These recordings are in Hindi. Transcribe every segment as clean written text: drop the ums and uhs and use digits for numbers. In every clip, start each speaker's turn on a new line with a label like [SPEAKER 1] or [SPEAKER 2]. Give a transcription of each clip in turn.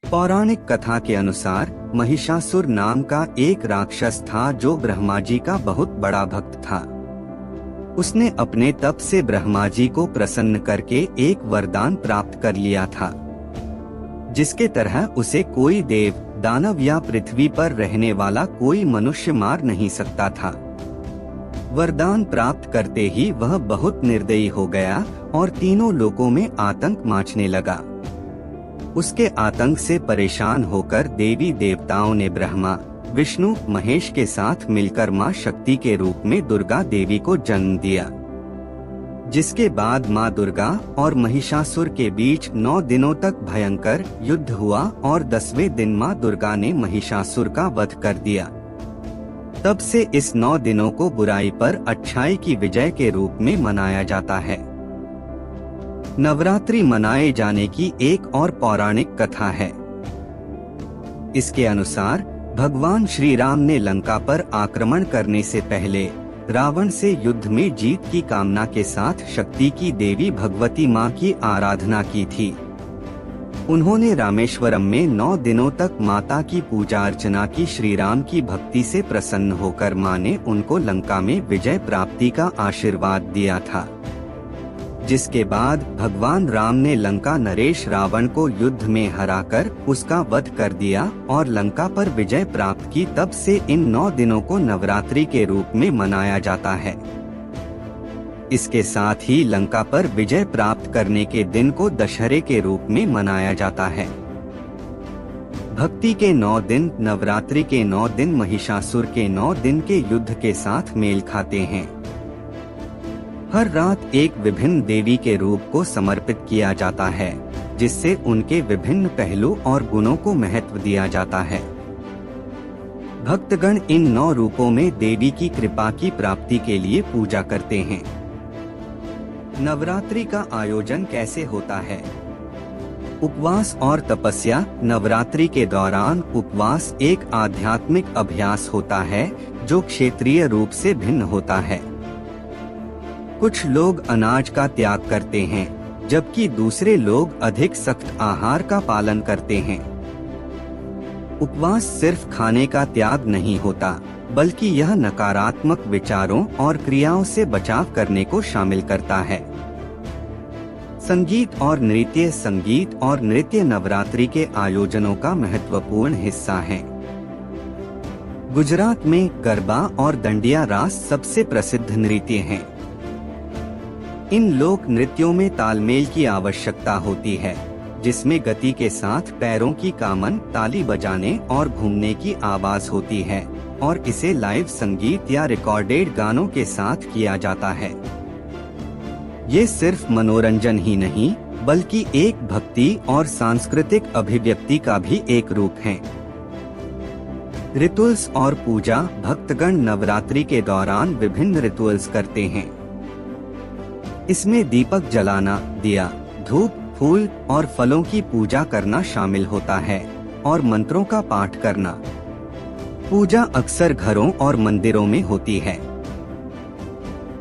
[SPEAKER 1] पौराणिक कथा के अनुसार महिषासुर नाम का एक राक्षस था जो ब्रह्मा जी का बहुत बड़ा भक्त था। उसने अपने तप से ब्रह्मा जी को प्रसन्न करके एक वरदान प्राप्त कर लिया था, जिसके तरह उसे कोई देव, दानव या पृथ्वी पर रहने वाला कोई मनुष्य मार नहीं सकता था। वरदान प्राप्त करते ही वह बहुत निर्दयी हो गया और तीनों लोकों में आतंक मचने लगा। उसके आतंक से परेशान होकर देवी देवताओं ने ब्रह्मा, विष्णु, महेश के साथ मिलकर मां शक्ति के रूप में दुर्गा देवी को जन्म दिया, जिसके बाद मां दुर्गा और महिषासुर के बीच 9 दिनों तक भयंकर युद्ध हुआ और 10वें दिन मां दुर्गा ने महिषासुर का वध कर दिया। तब से इस 9 दिनों को बुराई पर अच्छाई की विजय के रूप में मनाया जाता है। नवरात्रि मनाए जाने की एक और पौराणिक कथा है। इसके अनुसार भगवान श्री राम ने लंका पर आक्रमण करने से पहले रावण से युद्ध में जीत की कामना के साथ शक्ति की देवी भगवती मां की आराधना की थी। उन्होंने रामेश्वरम में 9 दिनों तक माता की पूजा अर्चना की। श्री राम की भक्ति से प्रसन्न होकर मां ने उनको लंका में विजय प्राप्ति का आशीर्वाद दिया था, जिसके बाद भगवान राम ने लंका नरेश रावण को युद्ध में हराकर उसका वध कर दिया और लंका पर विजय प्राप्त की। तब से इन 9 दिनों को नवरात्रि के रूप में मनाया जाता है। इसके साथ ही लंका पर विजय प्राप्त करने के दिन को दशहरे के रूप में मनाया जाता है। भक्ति के 9 दिन, नवरात्रि के 9 दिन महिषासुर के 9 दिन के युद्ध के साथ मेल खाते हैं। हर रात एक विभिन्न देवी के रूप को समर्पित किया जाता है, जिससे उनके विभिन्न पहलू और गुणों को महत्व दिया जाता है। भक्तगण इन 9 रूपों में देवी की कृपा की प्राप्ति के लिए पूजा करते हैं। नवरात्रि का आयोजन कैसे होता है? उपवास और तपस्या। नवरात्रि के दौरान उपवास एक आध्यात्मिक अभ्यास होता है जो क्षेत्रीय रूप से भिन्न होता है। कुछ लोग अनाज का त्याग करते हैं, जबकि दूसरे लोग अधिक सख्त आहार का पालन करते हैं। उपवास सिर्फ खाने का त्याग नहीं होता, बल्कि यह नकारात्मक विचारों और क्रियाओं से बचाव करने को शामिल करता है। संगीत और नृत्य। संगीत और नृत्य नवरात्रि के आयोजनों का महत्वपूर्ण हिस्सा है। गुजरात में गरबा और दंडिया रास सबसे प्रसिद्ध नृत्य हैं। इन लोक नृत्यों में तालमेल की आवश्यकता होती है, जिसमें गति के साथ पैरों की कामन, ताली बजाने और घूमने की आवाज होती है, और इसे लाइव संगीत या रिकॉर्डेड गानों के साथ किया जाता है। ये सिर्फ मनोरंजन ही नहीं, बल्कि एक भक्ति और सांस्कृतिक अभिव्यक्ति का भी एक रूप है। रिचुअल्स और पूजा। भक्तगण नवरात्रि के दौरान विभिन्न रिचुअल्स करते हैं। इसमें दीपक जलाना, दिया, धूप, फूल और फलों की पूजा करना शामिल होता है, और मंत्रों का पाठ करना। पूजा अक्सर घरों और मंदिरों में होती है।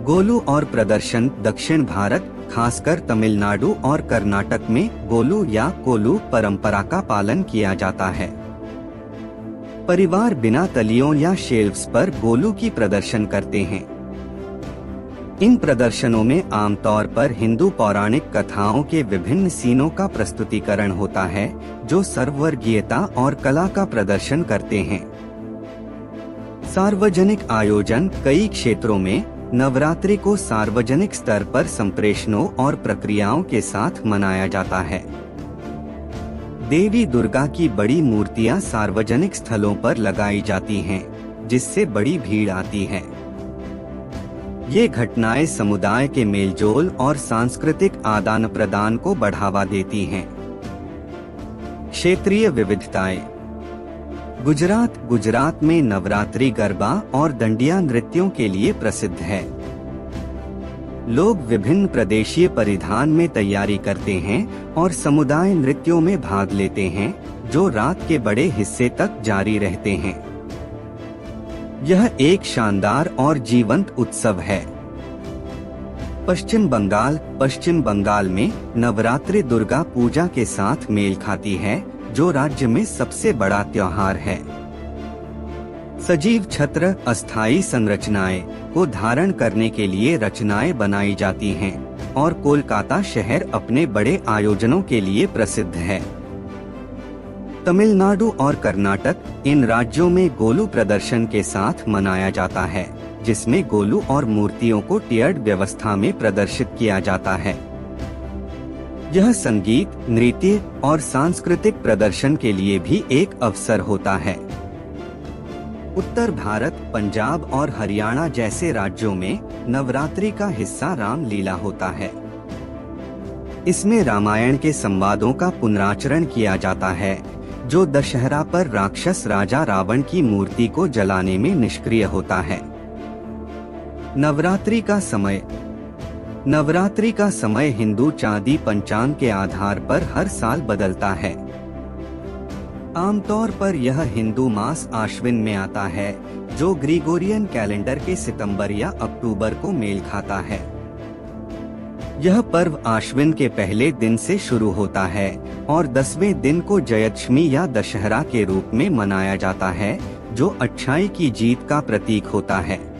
[SPEAKER 1] गोलू और प्रदर्शन। दक्षिण भारत, खासकर तमिलनाडु और कर्नाटक में गोलू या कोलू परंपरा का पालन किया जाता है। परिवार बिना तलियों या शेल्व्स पर गोलू की प्रदर्शन करते हैं। इन प्रदर्शनों में आमतौर पर हिंदू पौराणिक कथाओं के विभिन्न सीनों का प्रस्तुतिकरण होता है, जो सर्ववर्गीयता और कला का प्रदर्शन करते हैं। सार्वजनिक आयोजन। कई क्षेत्रों में नवरात्रि को सार्वजनिक स्तर पर संप्रेषणों और प्रक्रियाओं के साथ मनाया जाता है। देवी दुर्गा की बड़ी मूर्तियां सार्वजनिक स्थलों पर लगाई जाती हैं, जिससे बड़ी भीड़ आती है। ये घटनाएं समुदाय के मेलजोल और सांस्कृतिक आदान प्रदान को बढ़ावा देती हैं। क्षेत्रीय विविधताएं। गुजरात में नवरात्रि गरबा और दंडिया नृत्यों के लिए प्रसिद्ध है। लोग विभिन्न प्रदेशीय परिधान में तैयारी करते हैं और समुदाय नृत्यों में भाग लेते हैं, जो रात के बड़े हिस्से तक जारी रहते हैं। यह एक शानदार और जीवंत उत्सव है। पश्चिम बंगाल में नवरात्रि दुर्गा पूजा के साथ मेल खाती है, जो राज्य में सबसे बड़ा त्योहार है। सजीव छत्र अस्थायी संरचनाएं को धारण करने के लिए रचनाएं बनाई जाती हैं और कोलकाता शहर अपने बड़े आयोजनों के लिए प्रसिद्ध है। तमिलनाडु और कर्नाटक इन राज्यों में गोलू प्रदर्शन के साथ मनाया जाता है, जिसमें गोलू और मूर्तियों को टियर्ड व्यवस्था में प्रदर्शित किया जाता है। यह संगीत, नृत्य और सांस्कृतिक प्रदर्शन के लिए भी एक अवसर होता है। उत्तर भारत, पंजाब और हरियाणा जैसे राज्यों में नवरात्रि का हिस्सा रामलीला होता है। इसमें रामायण के संवादों का पुनराचरण किया जाता है, जो दशहरा पर राक्षस राजा रावण की मूर्ति को जलाने में निष्क्रिय होता है। नवरात्रि का समय हिंदू चांदी पंचांग के आधार पर हर साल बदलता है। आमतौर पर यह हिंदू मास आश्विन में आता है, जो ग्रिगोरियन कैलेंडर के सितंबर या अक्टूबर को मेल खाता है। यह पर्व आश्विन के पहले दिन से शुरू होता है और 10वें दिन को जयदशमी या दशहरा के रूप में मनाया जाता है, जो अच्छाई की जीत का प्रतीक होता है।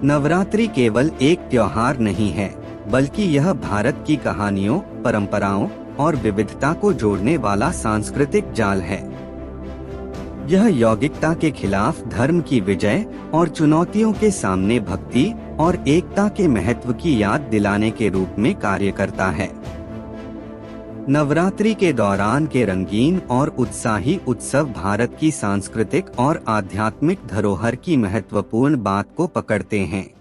[SPEAKER 1] नवरात्रि केवल एक त्योहार नहीं है, बल्कि यह भारत की कहानियों, परंपराओं और विविधता को जोड़ने वाला सांस्कृतिक जाल है। यह यौगिकता के खिलाफ धर्म की विजय और चुनौतियों के सामने भक्ति और एकता के महत्व की याद दिलाने के रूप में कार्य करता है। नवरात्रि के दौरान के रंगीन और उत्साही उत्सव भारत की सांस्कृतिक और आध्यात्मिक धरोहर की महत्वपूर्ण बात को पकड़ते हैं।